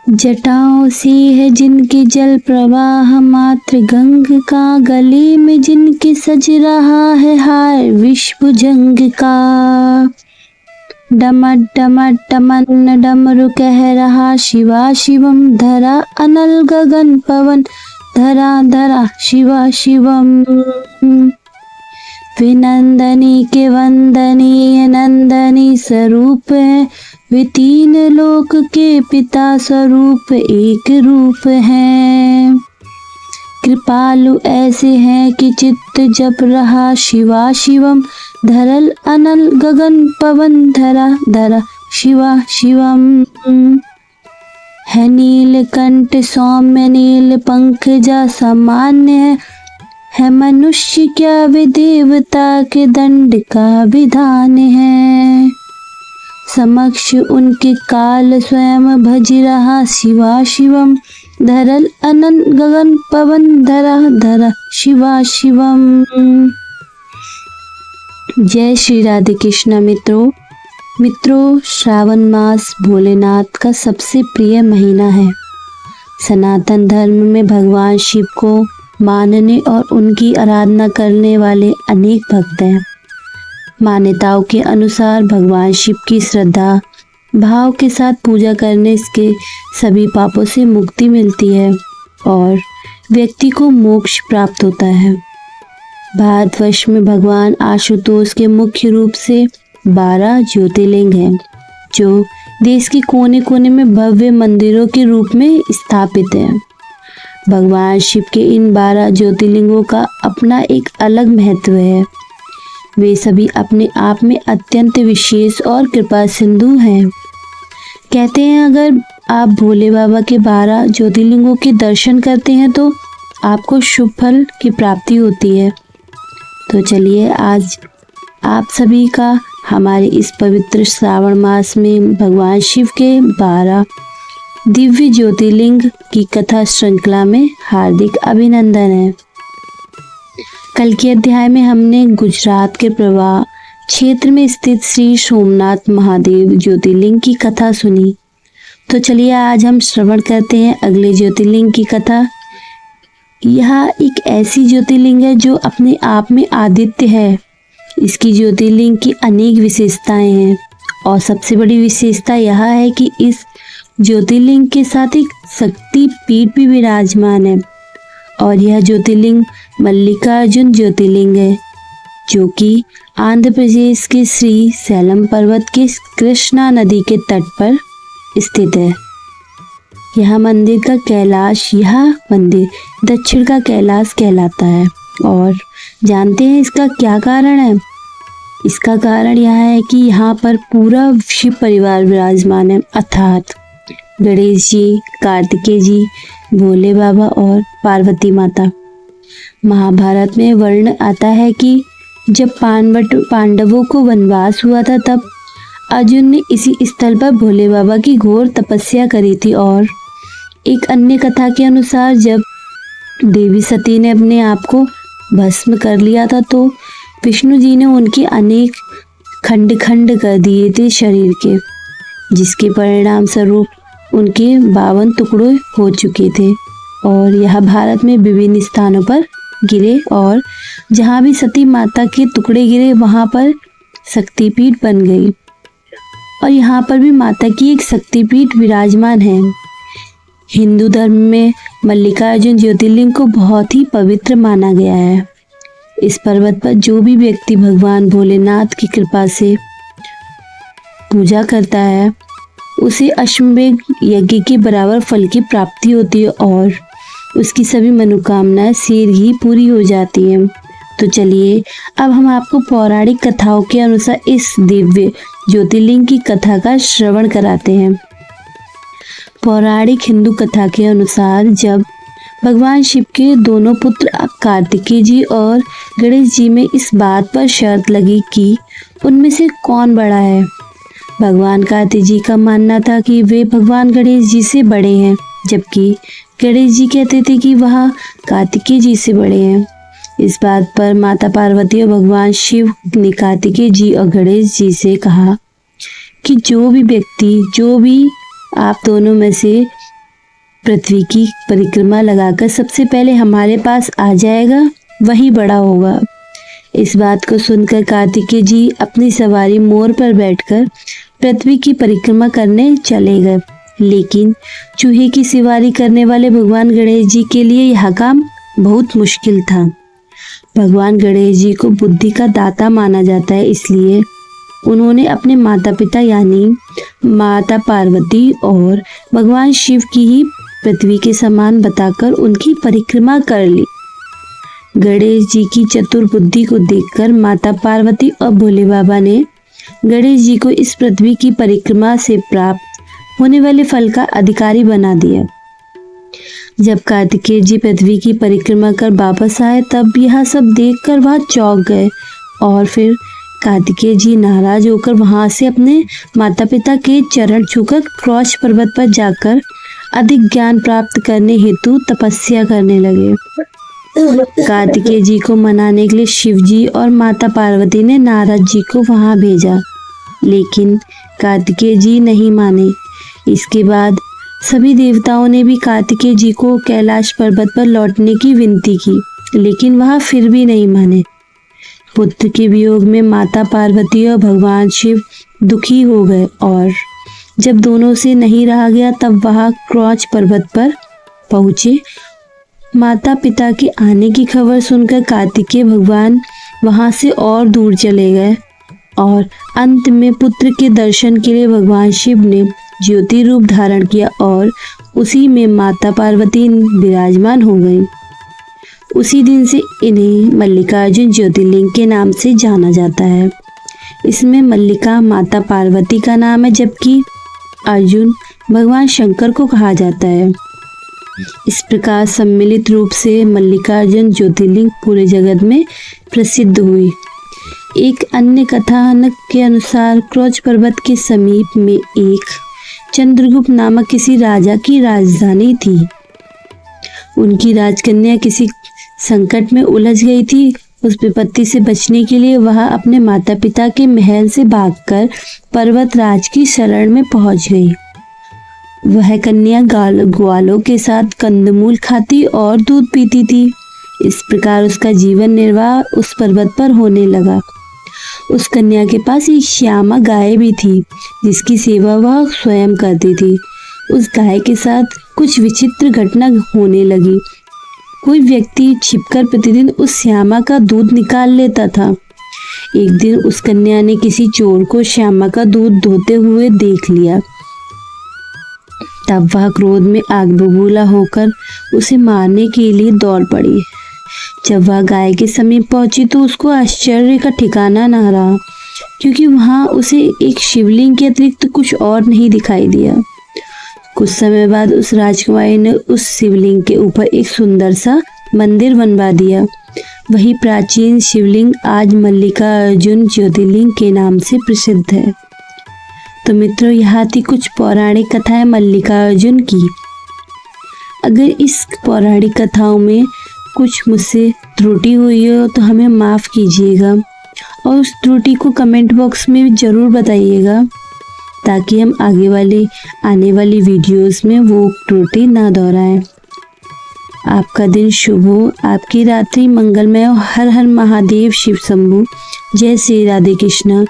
जटाओं से है जिनके जल प्रवाह मात्र गंग का, गले में जिनके सज रहा है हार विश्व जंग का। डमट डमट डमन डमरु कह रहा शिवा शिवम, धरा अनल गगन पवन धरा धरा शिवा शिवम। विनंदनी के वंदनीय नंदनी स्वरूप है, वे तीन लोक के पिता स्वरूप एक रूप हैं। कृपालु ऐसे हैं कि चित्त जप रहा शिवा शिवम, धरल अनल गगन पवन धरा धरा शिवा शिवम। है नीलकंठ सौम्य नील पंख जा सामान्य है मनुष्य क्या वे देवता के दंड का विधान है। समक्ष उनके काल स्वयं भज रहा शिवा शिवम, धरल अनन गगन पवन धरा धरा शिवा शिवम। जय श्री राधे कृष्ण। मित्रों, श्रावण मास भोलेनाथ का सबसे प्रिय महीना है। सनातन धर्म में भगवान शिव को मानने और उनकी आराधना करने वाले अनेक भक्त हैं। मान्यताओं के अनुसार भगवान शिव की श्रद्धा भाव के साथ पूजा करने से सभी पापों से मुक्ति मिलती है और व्यक्ति को मोक्ष प्राप्त होता है। भारतवर्ष में भगवान आशुतोष के मुख्य रूप से 12 ज्योतिर्लिंग हैं, जो देश के कोने कोने में भव्य मंदिरों के रूप में स्थापित हैं। भगवान शिव के इन 12 ज्योतिर्लिंगों का अपना एक अलग महत्व है। वे सभी अपने आप में अत्यंत विशेष और कृपा सिंधु हैं। कहते हैं अगर आप भोले बाबा के 12 ज्योतिर्लिंगों के दर्शन करते हैं तो आपको शुभ फल की प्राप्ति होती है। तो चलिए आज आप सभी का हमारे इस पवित्र श्रावण मास में भगवान शिव के 12 दिव्य ज्योतिर्लिंग की कथा श्रृंखला में हार्दिक अभिनंदन है। कल के अध्याय में हमने गुजरात के प्रवाह क्षेत्र में स्थित श्री सोमनाथ महादेव ज्योतिर्लिंग की कथा सुनी। तो चलिए आज हम श्रवण करते हैं अगले ज्योतिर्लिंग की कथा। यह एक ऐसी ज्योतिर्लिंग है जो अपने आप में आदित्य है। इसकी ज्योतिर्लिंग की अनेक विशेषताएं हैं और सबसे बड़ी विशेषता यह है कि इस ज्योतिर्लिंग के साथ एक शक्ति पीठ भी विराजमान है और यह ज्योतिर्लिंग मल्लिकार्जुन ज्योतिर्लिंग है, जो कि आंध्र प्रदेश के श्री सैलम पर्वत के कृष्णा नदी के तट पर स्थित है। यह मंदिर दक्षिण का कैलाश कहलाता है। और जानते हैं इसका क्या कारण है? इसका कारण यह है कि यहाँ पर पूरा शिव परिवार विराजमान है, अर्थात गणेश जी, कार्तिकेय जी, भोले बाबा और पार्वती माता। महाभारत में वर्ण आता है कि जब पांडवों को वनवास हुआ था तब अर्जुन ने इसी स्थल पर भोले बाबा की घोर तपस्या करी थी। और एक अन्य कथा के अनुसार जब देवी सती ने अपने आप को भस्म कर लिया था तो विष्णु जी ने उनके अनेक खंड खंड कर दिए थे शरीर के, जिसके परिणाम स्वरूप उनके 52 टुकड़े हो चुके थे। और यह भारत में विभिन्न स्थानों पर गिरे और जहाँ भी सती माता के टुकड़े गिरे वहाँ पर शक्तिपीठ बन गई। और यहाँ पर भी माता की एक शक्तिपीठ विराजमान है। हिंदू धर्म में मल्लिकार्जुन ज्योतिर्लिंग को बहुत ही पवित्र माना गया है। इस पर्वत पर जो भी व्यक्ति भगवान भोलेनाथ की कृपा से पूजा करता है उसे अश्वमेध यज्ञ के बराबर फल की प्राप्ति होती है और उसकी सभी मनोकामनाएं शीघ्र ही पूरी हो जाती हैं। तो चलिए अब हम आपको पौराणिक कथाओं के अनुसार इस दिव्य ज्योतिर्लिंग की कथा का श्रवण कराते हैं। पौराणिक हिंदू कथा के अनुसार जब भगवान शिव के दोनों पुत्र कार्तिकेय जी और गणेश जी में इस बात पर शर्त लगी कि उनमें से कौन बड़ा है। भगवान कार्तिक जी का मानना था कि वे भगवान गणेश जी से बड़े हैं, जबकि गणेश जी कहते थे कि वह कार्तिकेय जी से बड़े हैं। इस बात पर माता पार्वती और भगवान शिव ने कार्तिकेय जी और गणेश जी से कहा कि जो भी आप दोनों में से पृथ्वी की परिक्रमा लगाकर सबसे पहले हमारे पास आ जाएगा वही बड़ा होगा। इस बात को सुनकर कार्तिकेय जी अपनी सवारी मोर पर बैठकर पृथ्वी की परिक्रमा करने चले गए। लेकिन चूहे की सवारी करने वाले भगवान गणेश जी के लिए यह काम बहुत मुश्किल था। भगवान गणेश जी को बुद्धि का दाता माना जाता है, इसलिए उन्होंने अपने माता पिता यानी माता पार्वती और भगवान शिव की ही पृथ्वी के समान बताकर उनकी परिक्रमा कर ली। गणेश जी की चतुर बुद्धि को देखकर माता पार्वती और भोले बाबा ने गणेश जी को इस पृथ्वी की परिक्रमा से प्राप्त होने वाले फल का अधिकारी बना दिया। जब कार्तिकेय जी पृथ्वी की परिक्रमा कर वापस आए तब यह सब देखकर वह चौंक गए और फिर कार्तिकेय जी नाराज होकर वहां से अपने माता पिता के चरण छूकर क्रौच पर्वत पर जाकर अधिक ज्ञान प्राप्त करने हेतु तपस्या करने लगे। कार्तिकेय जी को मनाने के लिए शिव जी और माता पार्वती ने नारद जी को वहां भेजा, लेकिन कार्तिकेय जी नहीं माने। इसके बाद सभी देवताओं ने भी कार्तिकेय जी को कैलाश पर्वत पर लौटने की विनती की, लेकिन वह फिर भी नहीं माने। पुत्र के वियोग में माता पार्वती और भगवान शिव दुखी हो गए और जब दोनों से नहीं रहा गया तब वह क्रौच पर्वत पर पहुंचे। माता पिता के आने की खबर सुनकर कार्तिकेय भगवान वहां से और दूर चले गए और अंत में पुत्र के दर्शन के लिए भगवान शिव ने ज्योति रूप धारण किया और उसी में माता पार्वती विराजमान हो गई। उसी दिन से इन्हें मल्लिकार्जुन ज्योतिर्लिंग के नाम से जाना जाता है। इसमें मल्लिका माता पार्वती का नाम है, जबकि अर्जुन भगवान शंकर को कहा जाता है। इस प्रकार सम्मिलित रूप से मल्लिकार्जुन ज्योतिर्लिंग पूरे जगत में प्रसिद्ध हुई। एक अन्य कथानक के अनुसार क्रौच पर्वत के समीप में एक चंद्रगुप्त नामक किसी राजा की राजधानी थी। उनकी राजकन्या किसी संकट में उलझ गई थी। उस विपत्ति से बचने के लिए वह अपने माता पिता के महल से भागकर पर्वतराज की शरण में पहुंच गई। वह कन्या ग्वालों के साथ कंदमूल खाती और दूध पीती थी। इस प्रकार उसका जीवन निर्वाह उस पर्वत पर होने लगा। उस कन्या के पास एक श्यामा गाय भी थी, जिसकी सेवा वह स्वयं करती थी। उस गाय के साथ कुछ विचित्र घटना होने लगी। कोई व्यक्ति छिपकर प्रतिदिन उस श्यामा का दूध निकाल लेता था। एक दिन उस कन्या ने किसी चोर को श्यामा का दूध धोते हुए देख लिया। तब वह क्रोध में आग बबूला होकर उसे मारने के लिए दौड़ पड़ी। जब वह गाय के समीप पहुंची तो उसको आश्चर्य का ठिकाना न रहा, क्योंकि वहां उसे एक शिवलिंग के अतिरिक्त कुछ और नहीं दिखाई दिया। कुछ समय बाद उस राजकुमारी ने उस शिवलिंग के ऊपर एक सुंदर सा मंदिर बनवा दिया। वही प्राचीन शिवलिंग आज मल्लिकार्जुन ज्योतिर्लिंग के नाम से प्रसिद्ध है। तो मित्रों, यहाँ थी कुछ पौराणिक कथाएं मल्लिकार्जुन की। अगर इस पौराणिक कथाओं में कुछ मुझसे त्रुटि हुई हो तो हमें माफ़ कीजिएगा और उस त्रुटि को कमेंट बॉक्स में ज़रूर बताइएगा, ताकि हम आने वाली वीडियोस में वो त्रुटि ना दोहराएं। आपका दिन शुभ हो, आपकी रात्रि मंगलमय हो। हर हर महादेव, शिव शंभू। जय श्री राधे कृष्णा।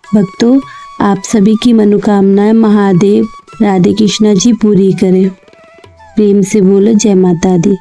भक्तों, आप सभी की मनोकामनाएं महादेव राधे कृष्णा जी पूरी करें। प्रेम से बोलो जय माता दी।